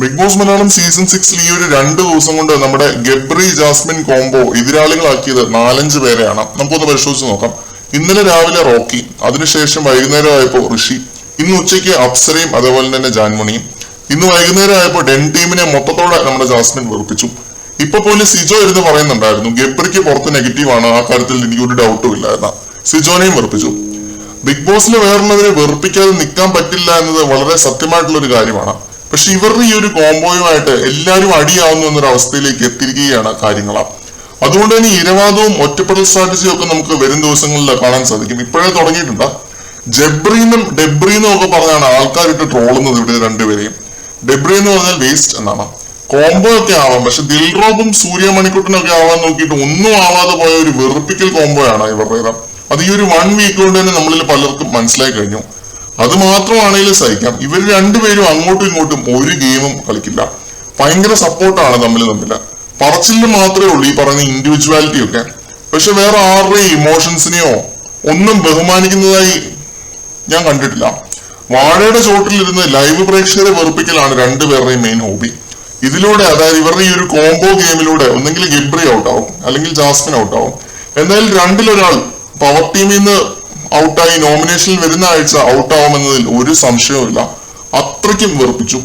Big boss Malayalam season 6 ഈ ഒരു 2 ദിവസം കൊണ്ട് നമ്മുടെ ഗബ്രി ജാസ്മിൻ കോംബോ എതിരാളികളാക്കിയത് 4-5 പേരെയാണ്. നമുക്കൊന്ന് പരിശോധിച്ച് നോക്കാം. ഇന്നലെ രാവിലെ റോക്കി, അതിനുശേഷം വൈകുന്നേരം ആയപ്പോൾ ഋഷി, ഇന്ന് ഉച്ചയ്ക്ക് അപ്സരയും അതേപോലെ തന്നെ ജാൻമണിയും, ഇന്ന് വൈകുന്നേരം ആയപ്പോൾ ഡെൻ ടീമിനെ മൊത്തത്തോടെ നമ്മുടെ ജാസ്മിൻ വെറുപ്പിച്ചു. ഇപ്പൊ പോലും സിജോ ഇരുന്ന് പറയുന്നുണ്ടായിരുന്നു ഗബ്രിക്ക് പുറത്ത് നെഗറ്റീവാണ്, ആ കാര്യത്തിൽ എനിക്കൊരു ഡൗട്ടും ഇല്ല എന്ന. സിജോനെയും വെറുപ്പിച്ചു. ബിഗ് ബോസിൽ വേറുള്ളവരെ വെറുപ്പിക്കാതെ നിൽക്കാൻ പറ്റില്ല എന്നത് വളരെ സത്യമായിട്ടുള്ള ഒരു കാര്യമാണ്. പക്ഷെ ഇവരുടെ ഈ ഒരു കോംബോയുമായിട്ട് എല്ലാവരും അടിയാവുന്നു എന്നൊരു അവസ്ഥയിലേക്ക് എത്തിയിരിക്കുകയാണ് കാര്യങ്ങൾ. അതുകൊണ്ട് തന്നെ ഇരവാദവും ഒറ്റപ്പെടൽ സ്ട്രാറ്റജിയും ഒക്കെ നമുക്ക് വരും ദിവസങ്ങളിൽ കാണാൻ സാധിക്കും. ഇപ്പോഴേ തുടങ്ങിയിട്ടുണ്ട്. ജബ്രീന്നും ഡെബ്രീന്നും ഒക്കെ പറഞ്ഞാണ് ആൾക്കാരിട്ട് ട്രോളുന്നത് ഇവിടെ രണ്ടുപേരെയും. ഡെബ്രി എന്ന് പറഞ്ഞാൽ വേസ്റ്റ് എന്നാണ്. കോംബോ ഒക്കെ ആവാം, പക്ഷെ ദിൽറോബും സൂര്യ മണിക്കുട്ടനും ഒക്കെ ആവാൻ നോക്കിയിട്ട് ഒന്നും ആവാതെ പോയ ഒരു വെറുപ്പിക്കൽ കോംബോയാണ് ഇവരുടെ. അത് ഈ ഒരു 1 വീക്ക് കൊണ്ട് തന്നെ നമ്മളിൽ പലർക്കും മനസ്സിലായി കഴിഞ്ഞു. അത് മാത്രമാണെങ്കിലും സഹിക്കാം. ഇവർ രണ്ടുപേരും അങ്ങോട്ടും ഇങ്ങോട്ടും ഒരു ഗെയിമും കളിക്കില്ല. ഭയങ്കര സപ്പോർട്ടാണ് തമ്മിൽ. പറച്ചിലിന് മാത്രമേ ഉള്ളൂ ഈ പറയുന്ന ഇൻഡിവിജ്വാലിറ്റി ഒക്കെ. പക്ഷെ വേറെ ആരുടെയും ഇമോഷൻസിനെയോ ഒന്നും ബഹുമാനിക്കുന്നതായി ഞാൻ കണ്ടിട്ടില്ല. വാഴയുടെ ചോട്ടിലിരുന്ന് ലൈവ് പ്രേക്ഷകരെ വെറുപ്പിക്കലാണ് രണ്ടുപേരുടെയും മെയിൻ ഹോബി. ഇതിലൂടെ, അതായത് ഇവരുടെ ഈ ഒരു കോംബോ ഗെയിമിലൂടെ ഒന്നെങ്കിൽ ഗബ്രി ഔട്ടാവും അല്ലെങ്കിൽ ജാസ്മിൻ ഔട്ടാവും. എന്തായാലും രണ്ടിലൊരാൾ പവർ ടീമിൽ നിന്ന് ഔട്ടായി നോമിനേഷനിൽ വരുന്ന ആഴ്ച ഔട്ടാവുമെന്നതിൽ ഒരു സംശയവുമില്ല. അത്രയ്ക്കും വെറുപ്പിച്ചു.